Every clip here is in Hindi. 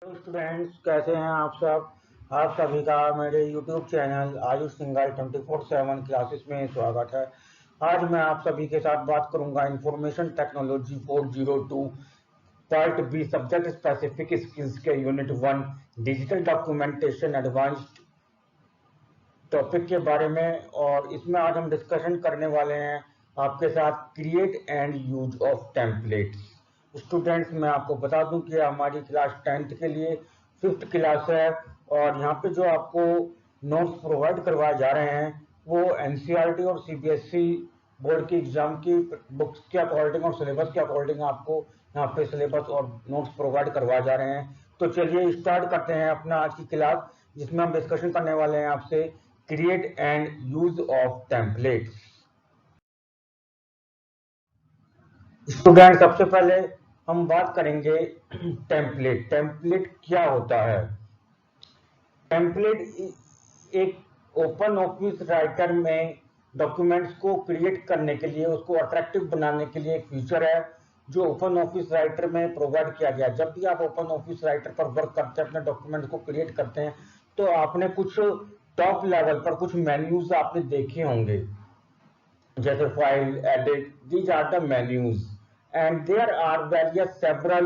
स्टूडेंट्स, कैसे हैं आप सब। आप सभी का मेरे YouTube channel Ayush Singhal 24/7 classes में स्वागत है। आज मैं आप सभी के साथ बात करूंगा information technology 402 part B subject specific skills के unit 1 digital documentation advanced topic के बारे में। और इसमें आज हम डिस्कशन करने वाले हैं आपके साथ create and use of templates. Students, मैं आपको बता दूं कि हमारी क्लास 10th के लिए 5th क्लास है और यहाँ पे जो आपको नोट्स प्रोवाइड करवाए जा रहे हैं वो एनसीईआरटी और सीबीएसई बोर्ड की एग्जाम की बुक्स के अकॉर्डिंग और सिलेबस के अकॉर्डिंग आपको यहाँ पे सिलेबस और नोट्स प्रोवाइड करवाए जा रहे हैं। तो चलिए स्टार्ट करते हैं अपना आज की क्लास, जिसमें हम डिस्कशन करने वाले हैं आपसे create and use of templates. Student, सबसे पहले हम बात करेंगे टेम्पलेट। टेम्पलेट क्या होता है? टेम्पलेट एक ओपन ऑफिस राइटर में डॉक्यूमेंट्स को क्रिएट करने के लिए, उसको अट्रैक्टिव बनाने के लिए एक फीचर है जो ओपन ऑफिस राइटर में प्रोवाइड किया गया। जब भी आप ओपन ऑफिस राइटर पर वर्क करते हैं, अपने डॉक्यूमेंट को क्रिएट करते हैं, तो आपने कुछ टॉप लेवल पर कुछ मेन्यूज आपने देखे होंगे, जैसे file, edit. These are the menus and there are various several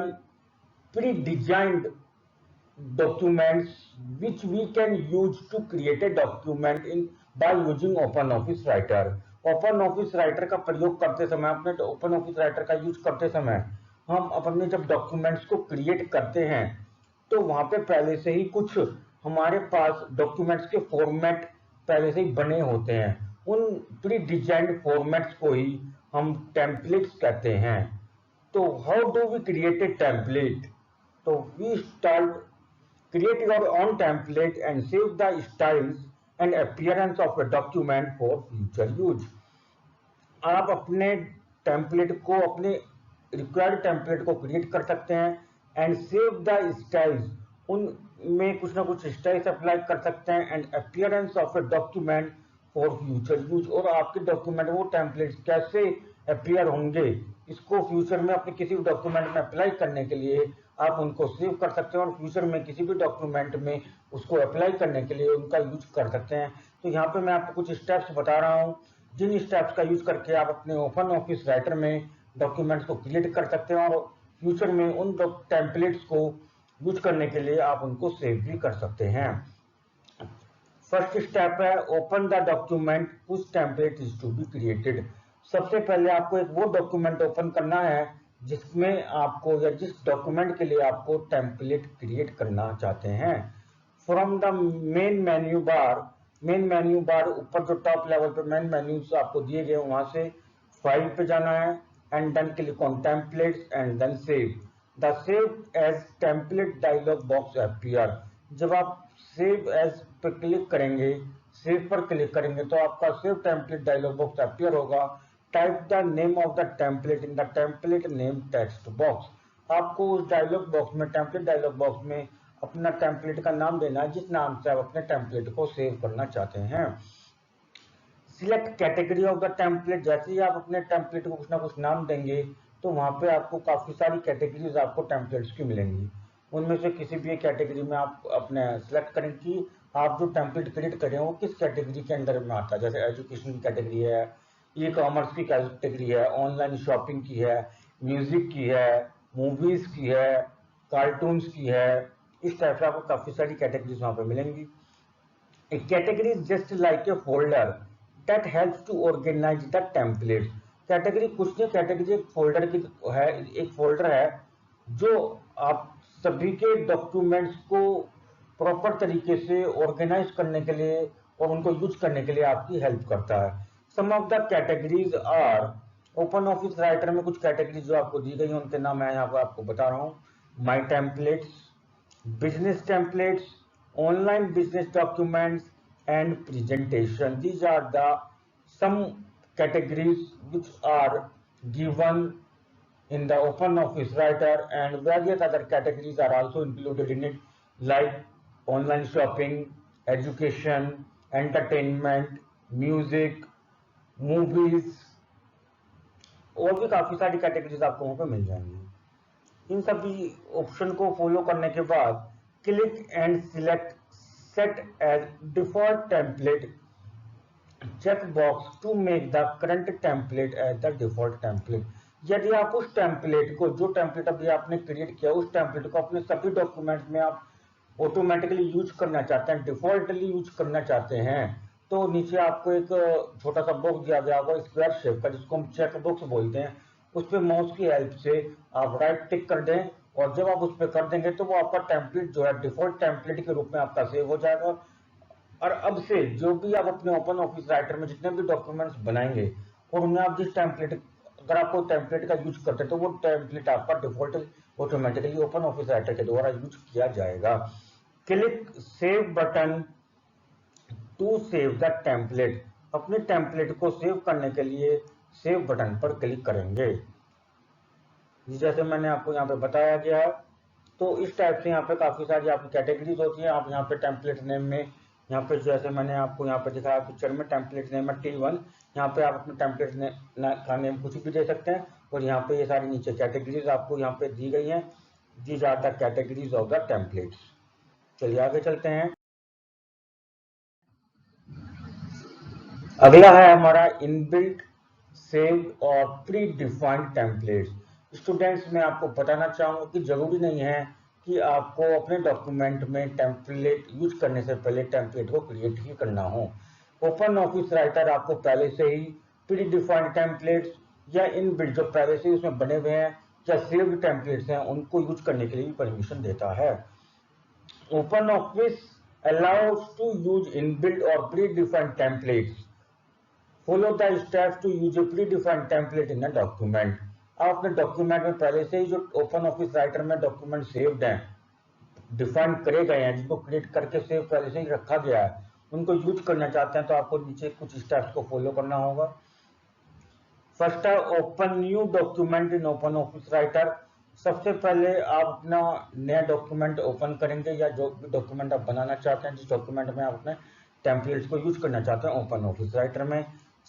pre-designed documents which we can use to create a document in by using open office writer। Open office writer का प्रयोग करते समय, अपने ओपन ऑफिस राइटर का यूज करते समय हम अपने जब डॉक्यूमेंट्स को क्रिएट करते हैं तो वहां पे पहले से ही कुछ हमारे पास डॉक्यूमेंट्स के फॉर्मेट पहले से ही बने होते हैं। उन प्री डिजाइंड फॉर्मेट्स को ही हम टेम्पलेट्स कहते हैं। तो how do we create a template? तो we start create your own template and save the styles and appearance of a document for future use। आप अपने टेम्पलेट को, अपने रिक्वायर्ड टेम्पलेट को क्रिएट कर सकते हैं एंड सेव द स्टाइल्स, उनमें कुछ ना कुछ स्टाइल्स अप्लाई कर सकते हैं and appearance of a document for future use. और आपके डॉक्यूमेंट, वो टेम्पलेट्स कैसे अपीयर होंगे, इसको फ्यूचर में अपने किसी भी डॉक्यूमेंट में अप्लाई करने के लिए आप उनको सेव कर सकते हैं और फ्यूचर में किसी भी डॉक्यूमेंट में उसको अप्लाई करने के लिए उनका यूज कर सकते हैं। तो यहाँ पे मैं आपको कुछ स्टेप्स बता रहा हूँ, जिन स्टेप्स का यूज करके आप अपने ओपन ऑफिस राइटर में डॉक्यूमेंट्स को क्रिएट कर सकते हैं और फ्यूचर में उन टेम्पलेट्स को यूज करने के लिए आप उनको सेव भी कर सकते हैं। फर्स्ट स्टेप है ओपन द डॉक्यूमेंट उस template is to be created. सबसे पहले आपको एक वो डॉक्यूमेंट ओपन करना है जिसमें आपको, या जिस डॉक्यूमेंट के लिए आपको टेम्पलेट क्रिएट करना चाहते हैं। From the main menu bar ऊपर जो टॉप लेवल पे मेन मेन्यूज आपको दिए गए, वहां से फाइल पे जाना है and then click on templates and then save. The save as template dialog box appear. जब आप सेव एज पे क्लिक करेंगे, सेव पर क्लिक करेंगे, तो आपका save template dialog box appear होगा। Type the name of the template in the template name text box. आपको उस डायलॉग बॉक्स में, टेम्पलेट डायलॉग बॉक्स में अपना टेम्पलेट का नाम देना है जिस नाम से आप अपने टेम्पलेट को सेव करना चाहते हैं। Select category of the template. जैसे ही आप अपने टेम्पलेट को कुछ ना कुछ नाम देंगे तो वहां पे आपको काफी सारी कैटेगरीज आपको टेम्पलेट्स की मिलेंगी। उनमें से किसी भी एक कैटेगरी में आप अपने सिलेक्ट करें कि आप जो टेम्पलेट क्रिएट करें वो किस कैटेगरी के अंदर में आता है। जैसे एजुकेशन की कैटेगरी है, ई कॉमर्स की कैटेगरी है, ऑनलाइन शॉपिंग की है, म्यूजिक की है, मूवीज की है, कार्टून्स की है। इस टाइप से आपको काफी सारी कैटेगरीज वहां पे मिलेंगी। A category is just like a folder that helps to organize the template। Category कुछ नहीं, कैटेगरी एक फोल्डर की है, एक फोल्डर है जो आप सभी के डॉक्यूमेंट्स को प्रॉपर तरीके से ऑर्गेनाइज करने के लिए और उनको यूज करने के लिए आपकी हेल्प करता है। Some of the categories are, open office writer में कुछ कैटेगरीज जो आपको दी गई उनके नाम मैं यहाँ पर आपको बता रहा हूँ। माई templates, business templates, online business documents, and presentation। These are the some categories which are given in the open office writer, and various other categories are also included in it, like online shopping, education, entertainment, music, movies। और भी काफी सारी कैटेगरीज आपको वहां पे मिल जाएंगी। इन सभी ऑप्शन को फॉलो करने के बाद click and select set as default template check box to make the current template as the default template. यदि आप उस टेम्पलेट को, जो टेम्पलेट अभी आपने क्रिएट किया, उस टेम्पलेट को अपने सभी डॉक्यूमेंट में आप ऑटोमेटिकली यूज करना चाहते हैं, डिफॉल्टली यूज करना चाहते हैं, तो नीचे आपको एक छोटा सा बॉक्स दिया गया होगा स्क्वायर शेप का, जिसको हम चेक बॉक्स बोलते हैं। उस पर माउस की हेल्प से आप राइट टिक कर दें, और जब आप उस पर कर देंगे तो वो आपका टेम्पलेट जो है डिफॉल्ट टेम्पलेट के रूप में आपका सेव हो जाएगा। और अब से जो भी आप अपने ओपन ऑफिस राइटर में जितने भी डॉक्यूमेंट्स बनाएंगे और उनमें आप जिस टेम्पलेट, अगर आप कोई टेम्पलेट का यूज करते हैं तो वो टेम्पलेट आपका default automatically open office Writer के द्वारा यूज किया जाएगा। Click save button to save the template. अपने टेम्पलेट को सेव करने के लिए सेव बटन पर क्लिक करेंगे। जैसे मैंने आपको यहाँ पे बताया गया, तो इस टाइप से यहाँ पे काफी सारी आपकी कैटेगरीज होती है। आप यहाँ पे टेम्पलेट नेम में, यहाँ पे जैसे मैंने आपको यहाँ पे दिखाया पिक्चर में, टेम्पलेट नेम है T1। यहाँ पे आप अपने टेम्पलेट का नेम कुछ भी दे सकते हैं, और यहाँ पे ये सारी नीचे कैटेगरीज आपको यहाँ पे दी गई हैं। These are the categories of the templates. चलिए आगे चलते हैं। अगला है हमारा इनबिल्ट सेव्ड और प्री डिफाइंड टेम्पलेट्स। स्टूडेंट्स, मैं आपको बताना चाहूंगा कि जरूरी नहीं है कि आपको अपने डॉक्यूमेंट में टेम्पलेट यूज करने से पहले टेम्पलेट को क्रिएट ही करना हो। ओपन ऑफिस राइटर आपको पहले से ही प्री डिफाइंड टेम्पलेट्स या इनबिल्ट जो पहले से ही उसमें बने हुए हैं या सेव्ड टेम्पलेट्स हैं, उनको यूज करने के लिए भी परमिशन देता है। Open office allows to use inbuilt or predefined templates. Follow the steps to use a predefined template in a document. आप अपने डॉक्यूमेंट में पहले से ही जो ओपन ऑफिस राइटर में डॉक्यूमेंट सेव्ड हैं, डिफाइन करे गए हैं, जिनको क्रिएट करके सेव पहले से ही रखा गया है, उनको यूज करना चाहते हैं तो आपको नीचे कुछ स्टेप्स को फॉलो करना होगा। फर्स्ट है open new document in open office writer. सबसे पहले आप अपना नया डॉक्यूमेंट ओपन करेंगे, या जो भी डॉक्यूमेंट आप बनाना चाहते हैं, जिस डॉक्यूमेंट में आप अपने टेम्पलेट्स को यूज करना चाहते हैं ओपन ऑफिस राइटर में।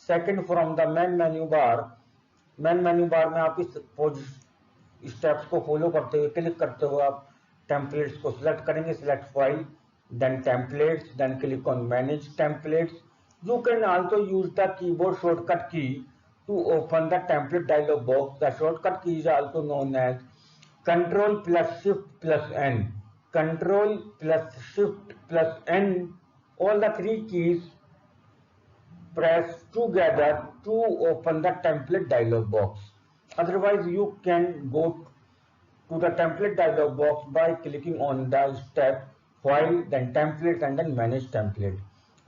Second, from the main menu bar. Main menu बार में आप इस स्टेप्स को फॉलो करते हुए, क्लिक करते हुए आप टेम्पलेट्स को सिलेक्ट करेंगे। Select file, then templates, then click on manage templates. You can also use the keyboard shortcut key to open the template dialog box. The shortcut key is also known as Control plus Shift plus N. Control plus Shift plus N. All the three keys press together to open the template dialog box. Otherwise, you can go to the template dialog box by clicking on the step File, then Templates, and then Manage Template.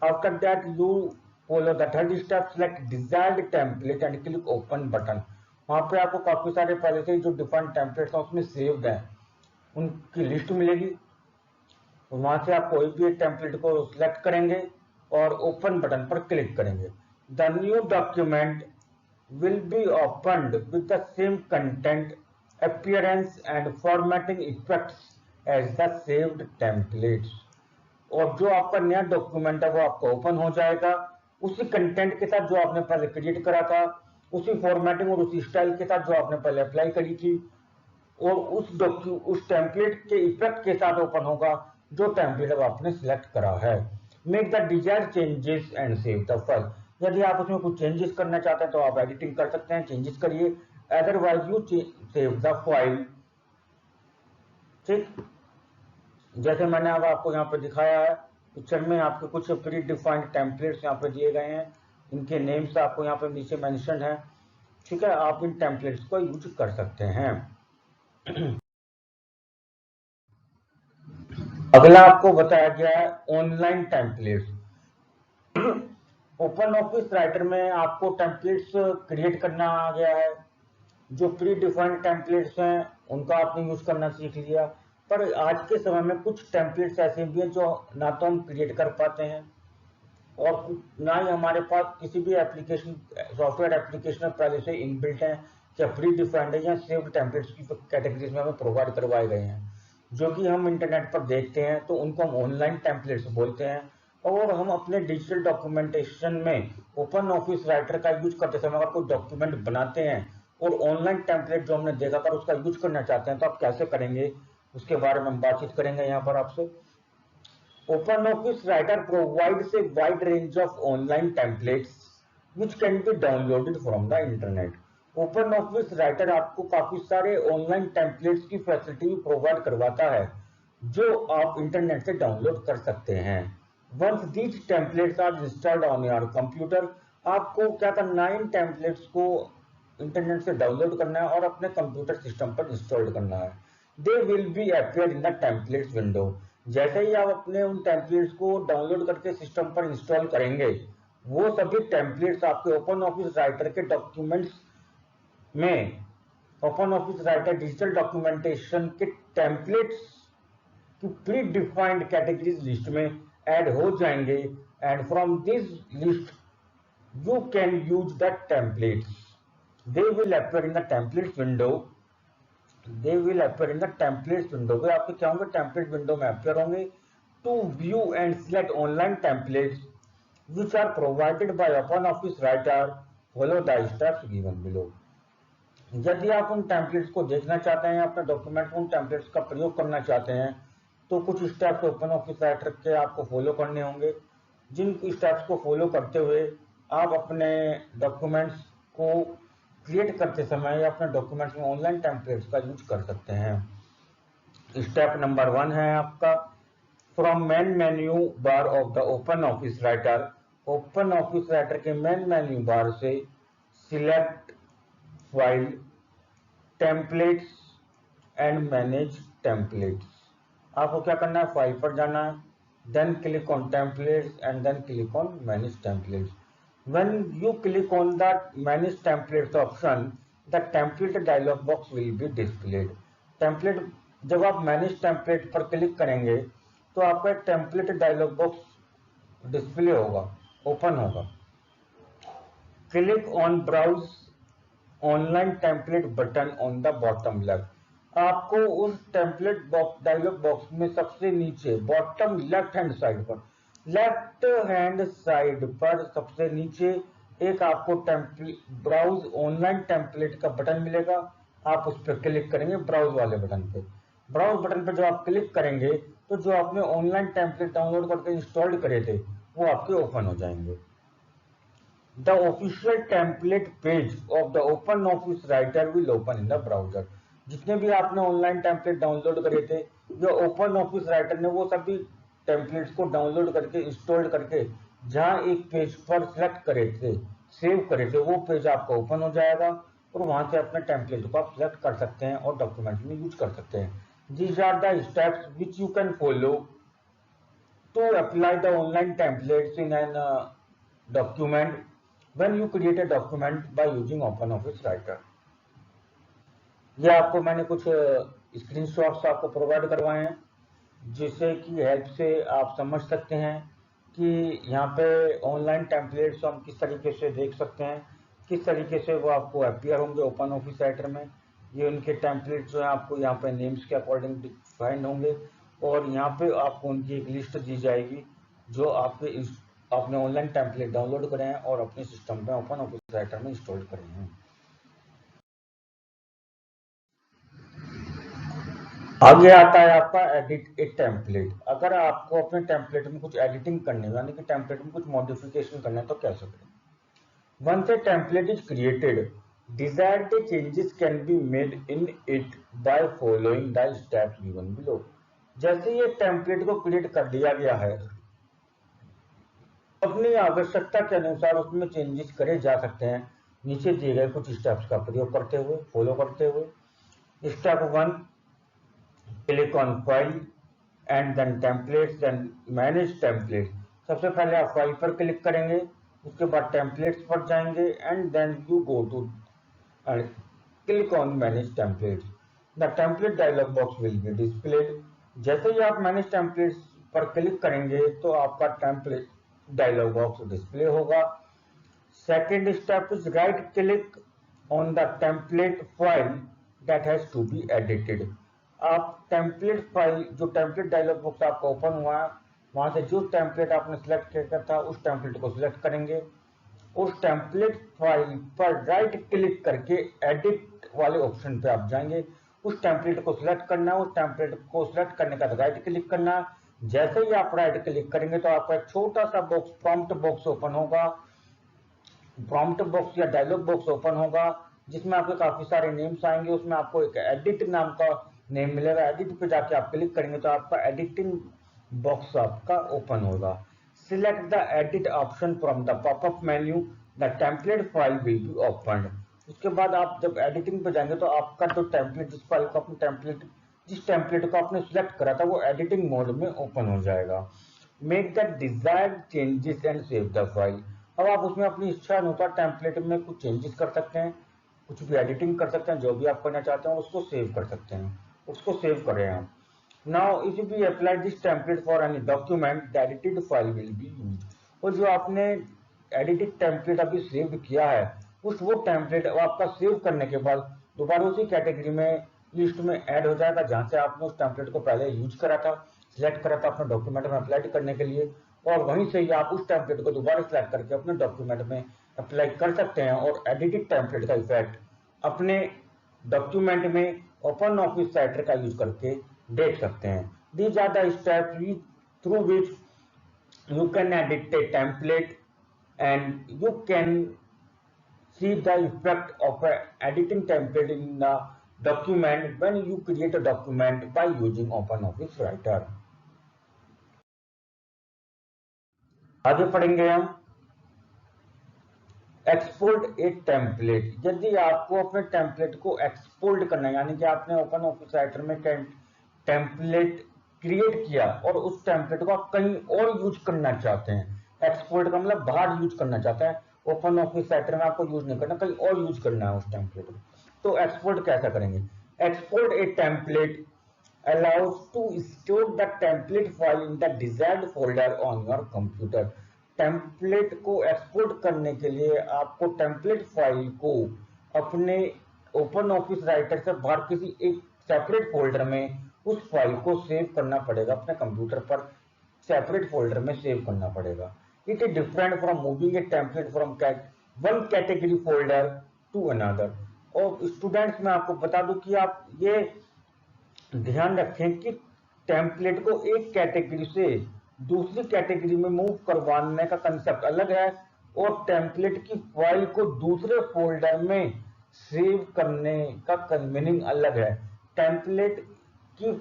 After that, you follow the third step, select desired template and click open button. वहां पे आपको काफी सारे पहले से जो डिफाइंड टेम्पलेट्स हैं उसमें सेव्ड हैं, उनकी लिस्ट मिलेगी। वहां से आप कोई भी एक टेम्पलेट को सिलेक्ट करेंगे और ओपन बटन पर क्लिक करेंगे। The new document will be opened with the same content, appearance and formatting effects as the saved templates. और जो आपका नया डॉक्यूमेंट है वो आपका ओपन हो जाएगा उसी कंटेंट के साथ जो आपने पहले क्रिएट करा था, उसी फॉर्मेटिंग और उसी स्टाइल के साथ जो आपने पहले अप्लाई करी थी, और उस टेम्पलेट के इफेक्ट के साथ ओपन होगा जो टेम्पलेट आपने सिलेक्ट करा है। Make the desired changes and save the file. यदि आप उसमें कुछ चेंजेस करना चाहते हैं तो आप एडिटिंग कर सकते हैं, चेंजेस करिए, otherwise you save the file. ठीक, जैसे मैंने अब आपको यहाँ पे दिखाया है पिक्चर में, आपके कुछ प्री डिफाइंड टेम्पलेट्स यहाँ पे दिए गए हैं, इनके नेम्स आपको यहाँ पे नीचे मेंशन है। ठीक है, आप इन टेम्पलेट्स को यूज कर सकते हैं। अगला आपको बताया गया है online templates. Open office writer में आपको टेम्पलेट्स क्रिएट करना आ गया है। जो प्री डिफाइंड टेम्पलेट्स हैं उनका आपने यूज करना सीख लिया, पर आज के समय में कुछ टेम्पलेट्स ऐसे भी हैं जो ना तो हम क्रिएट कर पाते हैं और ना ही हमारे पास किसी भी एप्लीकेशन, सॉफ्टवेयर एप्लीकेशन में पहले से इनबिल्ट है या प्री डिफाइंड है या सेव्ड टेम्पलेट्स की कैटेगरीज में हमें प्रोवाइड करवाए गए हैं, जो कि हम इंटरनेट पर देखते हैं तो उनको हम ऑनलाइन टेम्पलेट्स बोलते हैं। और हम अपने डिजिटल डॉक्यूमेंटेशन में ओपन ऑफिस राइटर का यूज करते समय अगर कोई डॉक्यूमेंट बनाते हैं और ऑनलाइन टेम्पलेट जो हमने देखा था उसका यूज करना चाहते हैं तो आप कैसे करेंगे, उसके बारे में हम बातचीत करेंगे यहाँ पर आपसे। OpenOffice Writer provides a wide range of online templates which can be downloaded from the internet. OpenOffice Writer आपको काफी सारे ऑनलाइन टेम्पलेट्स की फैसिलिटी भी प्रोवाइड करवाता है जो आप इंटरनेट से डाउनलोड कर सकते हैं। Once these templates are installed on your computer, आपको क्या करना है, इन टेम्पलेट्स को इंटरनेट से डाउनलोड करना है और अपने कंप्यूटर सिस्टम पर इंस्टॉल करना है। They will be appear in the templates window. जैसे ही आप अपने उन टेम्पलेट्स को डाउनलोड करके सिस्टम पर इंस्टॉल करेंगे, वो सभी टेम्पलेट्स आपके ओपन ऑफिस राइटर के डॉक्यूमेंट्स में, open office writer digital documentation के टेम्पलेट्स की प्री डिफाइंड कैटेगरीज लिस्ट में ऐड हो जाएंगे and from this list you can use the templates. They will appear in the templates window. They will appear in the templates window. वे आपके क्या होंगे, template window में appear होंगे। To view and select online templates which are provided by OpenOffice Writer, follow the steps given below. यदि आप उन टेम्पलेट्स को देखना चाहते हैं, अपने डॉक्यूमेंट में उन टेम्पलेट्स का प्रयोग करना चाहते हैं, तो कुछ स्टेप्स ओपन ऑफिस राइटर के आपको फॉलो करने होंगे। जिन स्टेप्स को फॉलो करते हुए आप अपने डॉक्यूमेंट्स को क्रिएट करते समय या अपने डॉक्यूमेंट्स में ऑनलाइन टेम्पलेट्स का यूज कर सकते हैं। स्टेप नंबर 1 है आपका, from main menu bar of the open office Writer. Open office Writer के मेन मेन्यू बार से select file, templates and manage templates. आपको क्या करना है, फाइल पर जाना है, then click on templates and then click on manage templates. When you click on the manage templates option, the template dialog box will be displayed. Template, जब आप manage template पर क्लिक करेंगे तो आपका एक template dialog box डिस्प्ले होगा, ओपन होगा। Click on browse online template button on the bottom left। आपको उस template box dialog box में सबसे नीचे bottom left hand side पर, लेफ्ट हैंड साइड पर सबसे नीचे एक आपको ब्राउज ऑनलाइन टेम्पलेट का बटन मिलेगा। आप उस पर क्लिक करेंगे, ब्राउज वाले बटन पे। ब्राउज बटन पे जब आप क्लिक करेंगे तो जो आपने ऑनलाइन टेम्पलेट डाउनलोड करके इंस्टॉल करे थे वो आपके ओपन हो जाएंगे। The official template page of the open office writer will open in the browser. जितने भी आपने ऑनलाइन टेम्पलेट डाउनलोड करे थे, जो ओपन ऑफिस राइटर ने वो सभी टेम्पलेट्स को डाउनलोड करके इंस्टॉल करके जहां एक पेज पर सिलेक्ट करे थे, सेव करे थे, वो पेज आपका ओपन हो जाएगा और वहां से अपने टेम्पलेट को आप सिलेक्ट कर सकते हैं और डॉक्यूमेंट में यूज कर सकते हैं। These are the steps which you can follow to apply the online templates in an document when you create a document by using open office Writer. ये आपको मैंने कुछ स्क्रीनशॉट्स आपको प्रोवाइड करवाए हैं जिससे की हेल्प से आप समझ सकते हैं कि यहाँ पे ऑनलाइन टेम्पलेट्स हम किस तरीके से देख सकते हैं, किस तरीके से वो आपको अपीयर होंगे ओपन ऑफिस राइटर में। ये उनके टेम्पलेट्स जो है आपको यहाँ पे नेम्स के अकॉर्डिंग डिफाइंड होंगे और यहाँ पे आपको उनकी एक लिस्ट दी जाएगी जो आपने ऑनलाइन टेम्पलेट डाउनलोड करे हैं और अपने सिस्टम में ओपन ऑफिस राइटर में इंस्टॉल करे हैं। आगे आता है आपका एडिट ए टेम्पलेट। अगर आपको अपने टेम्पलेट में कुछ एडिटिंग करनी है, यानी कि टेम्पलेट में कुछ मॉडिफिकेशन करना है, तो कैसे करें। Once a template is created, desired changes can be made in it by following the steps given below. जैसे ये टेम्पलेट को क्रिएट कर दिया गया है, अपनी आवश्यकता के अनुसार उसमें चेंजेस करे जा सकते हैं नीचे दिए गए कुछ स्टेप्स का प्रयोग करते हुए, फॉलो करते हुए। Step 1, click on file and then templates then manage template. सबसे पहले आप फाइल पर क्लिक करेंगे, उसके बाद टेम्पलेट्स पर जाएंगे and then you go to click on manage templates. The template dialog box will be displayed. जैसे ही आप मैनेज टेम्पलेट्स पर क्लिक करेंगे तो आपका टेम्पलेट डायलॉग बॉक्स डिस्प्ले होगा। Second step is right click on the template file that has to be edited. आप टेम्पलेट फाइल, जो टेम्पलेट डायलॉग बॉक्स आपका ओपन हुआ है, वहां से जो टेम्पलेट आपने सिलेक्ट किया था उस टेम्पलेट को सिलेक्ट करेंगे उस टेम्पलेट फाइल पर राइट क्लिक करके एडिट वाले ऑप्शन पे आप जाएंगे। उस टेम्पलेट को सिलेक्ट करना है, उस टेम्पलेट को सिलेक्ट करने के बाद राइट क्लिक करना। जैसे ही आप राइट क्लिक करेंगे तो आपका एक छोटा सा बॉक्स, प्रॉम्प्ट बॉक्स ओपन होगा। प्रॉम्प्ट बॉक्स या डायलॉग बॉक्स ओपन होगा जिसमें आपके काफी सारे नेम्स आएंगे। उसमें आपको एक एडिट नाम का नेम मिलेगा। एडिट पे जाके आप क्लिक करेंगे तो आपका एडिटिंग बॉक्स आपका ओपन होगा। Select the edit option from the popup menu, the template file will be open. उसके बाद आप जब एडिटिंग पे जाएंगे तो आपका जो टेम्पलेट, जिस फाइल को अपने टेम्पलेट, जिस टेम्पलेट को आपने सिलेक्ट करा था वो एडिटिंग मोड में ओपन हो जाएगा। Make the desired changes and save the file. अब आप उसमें अपनी इच्छा अनुसार टेम्पलेट में कुछ चेंजेस कर सकते हैं, कुछ भी एडिटिंग कर सकते हैं, जो भी आप करना चाहते हैं उसको सेव कर सकते हैं। उसको सेव कर रहे हैं आप। Now if we apply this template for any document, the edited file will be used. और जो आपने एडिटेड टेम्पलेट अभी सेव किया है, उस वो टेम्पलेट आपका सेव करने के बाद दोबारा उसी कैटेगरी में, लिस्ट में ऐड हो जाएगा जहां से आपने उस टेम्पलेट को पहले यूज करा था, सिलेक्ट करा था अपने डॉक्यूमेंट में अप्लाई करने के लिए। और वहीं से ही आप उस टेम्पलेट को दोबारा सिलेक्ट करके अपने डॉक्यूमेंट में अप्लाई कर सकते हैं और एडिटेड टेम्पलेट का इफेक्ट अपने डॉक्यूमेंट में ओपन ऑफिस राइटर का यूज करके देख सकते हैं। These are the steps through which you can edit a template and you can see the effect of editing template in the document when you create a document by using OpenOffice Writer। आगे पढ़ेंगे हम एक्सपोर्ट ए टेम्पलेट। यदि आपको अपने टेम्पलेट को एक्सपोर्ट करना है, यानी कि आपने ओपन ऑफिस राइटर में टेम्पलेट क्रिएट किया और उस टेम्पलेट को आप कहीं और यूज करना चाहते हैं। एक्सपोर्ट का मतलब बाहर यूज करना चाहते हैं, ओपन ऑफिस राइटर में आपको यूज नहीं करना, कहीं और यूज करना है उस टेम्पलेट को। तो एक्सपोर्ट कैसा करेंगे? Export A template allows to store the template file in the desired folder on your computer। Template को एक्सपोर्ट करने के लिए आपको टेम्पलेट फाइल को अपने ओपन ऑफिस राइटर से बाहर किसी एक सेपरेट फोल्डर में उस फाइल को सेव करना पड़ेगा, अपने कंप्यूटर पर सेपरेट फोल्डर में सेव करना पड़ेगा। It is different from moving a template from one category folder to another. और स्टूडेंट्स मैं आपको बता दूं कि आप ये ध्यान रखें कि टेम्पलेट को एक कैटेगरी से दूसरी कैटेगरी में मूव करवाने का कंसेप्ट अलग है और टेम्पलेट की फाइल को दूसरे फोल्डर में सेव करने का मीनिंग अलग है। टेम्पलेट की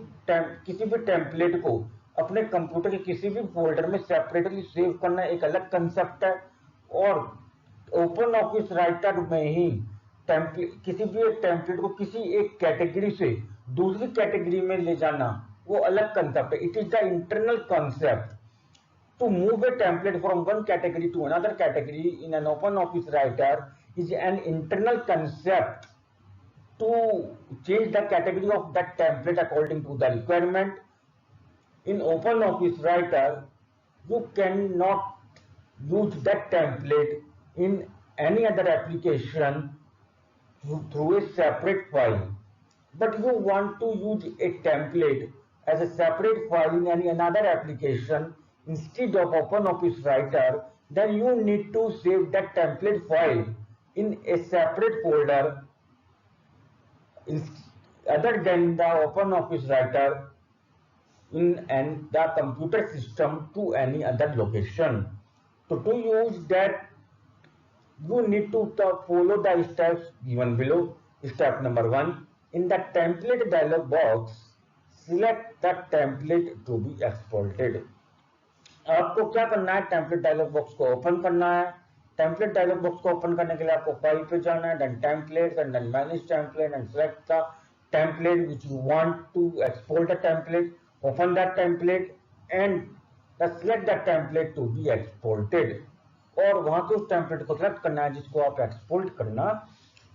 किसी भी टेम्पलेट को अपने कंप्यूटर के किसी भी फोल्डर में सेपरेटली सेव करना एक अलग कंसेप्ट है और ओपन ऑफिस राइटर में ही किसी भी एक टेम्पलेट को किसी एक कैटेगरी से दूसरी कैटेगरी में ले जाना वो अलग कंसेप्ट है। It is the internal concept to move a template from one category to another category in an open office Writer is an internal concept to change the category of the template according to the requirement. In open office Writer you cannot use that template in any other application through a separate file, but you want to use a template as a separate file in any another application instead of OpenOffice Writer, then you need to save that template file in a separate folder other than the OpenOffice Writer in the computer system to any other location. So to use that, you need to follow the steps given below. Step number 1, in the template dialog box, select the template to be exported। आपको क्या करना है? टेम्पलेट डायलॉग बॉक्स को ओपन करना है। टेम्पलेट डायलॉग बॉक्स को ओपन करने के लिए आपको फाइल पे जाना है, then templates and then manage template and select the template which you want to export the template, open that template and select the template to be exported। और वहां से उस टेम्पलेट को सेलेक्ट करना है जिसको आप एक्सपोर्ट करना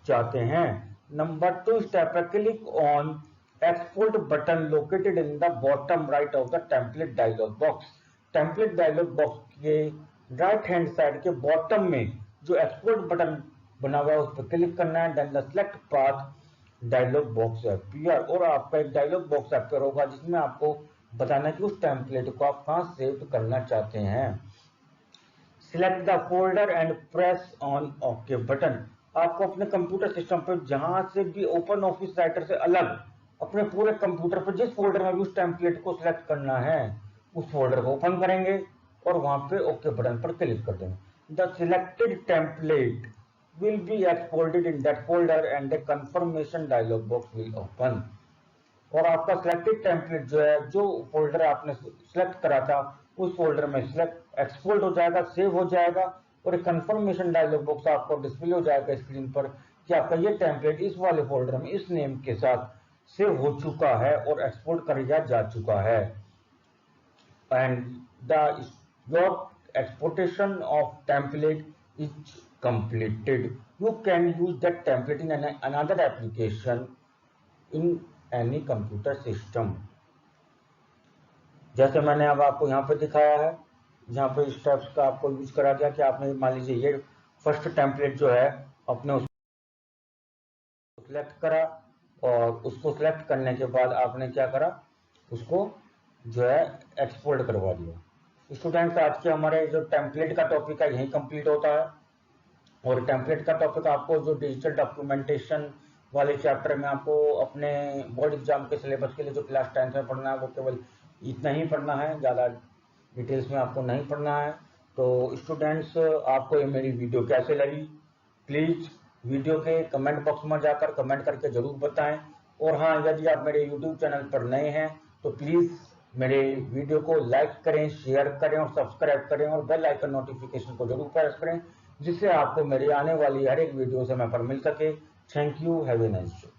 चाहते हैं। नंबर 2 स्टेप है, click on export button located in the bottom right of the template dialog box. Template dialog box के राइट हैंड साइड के बॉटम में जो एक्सपोर्ट बटन बना हुआ है उस पर क्लिक करना है, then the select path dialog box appear और आपका एक डायलॉग बॉक्स अपीयर होगा जिसमें आपको बताना है कि उस टेम्पलेट को आप कहां सेव करना चाहते हैं। Select the folder and press on okay button. आपको अपने कंप्यूटर सिस्टम पर जहां से भी ओपन ऑफिस राइटर से अलग अपने पूरे कंप्यूटर पर जिस फोल्डर में भी उस टेम्पलेट को सिलेक्ट करना है उस फोल्डर को ओपन करेंगे और वहां पे ओके बटन पर क्लिक कर देंगे। The selected template will be exported in that folder and a confirmation dialog box will open। और आपका सिलेक्टेड टेम्पलेट जो है, जो फोल्डर आपने सिलेक्ट करा था उस फोल्डर में सिलेक्ट एक्सपोर्ट हो जाएगा, सेव हो जाएगा और एक कंफर्मेशन डायलॉग बॉक्स आपको डिस्प्ले हो जाएगा स्क्रीन पर कि आपका ये टेम्पलेट इस वाले फोल्डर में इस नेम के साथ सेव हो चुका है और एक्सपोर्ट कर दिया जा चुका है। And the your exportation of template is completed। You can use that template in another application in any computer system। जैसे मैंने अब आपको यहाँ पे दिखाया है, यहाँ पे स्टेप्स का आपको यूज करा गया कि आपने मान लीजिए ये फर्स्ट टेम्पलेट जो है अपने उसको सिलेक्ट करा और उसको सिलेक्ट करने के बाद आपने क्या करा, उसको जो है एक्सपोर्ट करवा दिया। स्टूडेंट्स, आज के हमारे जो टेम्पलेट का टॉपिक है यही कंप्लीट होता है और टेम्पलेट का टॉपिक आपको जो डिजिटल डॉक्यूमेंटेशन वाले चैप्टर में आपको अपने बोर्ड एग्जाम के सिलेबस के लिए जो क्लास 10 में पढ़ना है वो केवल इतना ही पढ़ना है, ज़्यादा डिटेल्स में आपको नहीं पढ़ना है। तो स्टूडेंट्स, आपको ये मेरी वीडियो कैसे लगी प्लीज़ वीडियो के कमेंट बॉक्स में जाकर कमेंट करके ज़रूर बताएं। और हाँ, यदि आप मेरे यूट्यूब चैनल पर नए हैं तो प्लीज़ मेरे वीडियो को लाइक करें, शेयर करें और सब्सक्राइब करें और बेल आइकन नोटिफिकेशन को जरूर प्रेस करें जिससे आपको मेरी आने वाली हर एक वीडियो से मैं पर मिल सके। Thank you, have a nice day.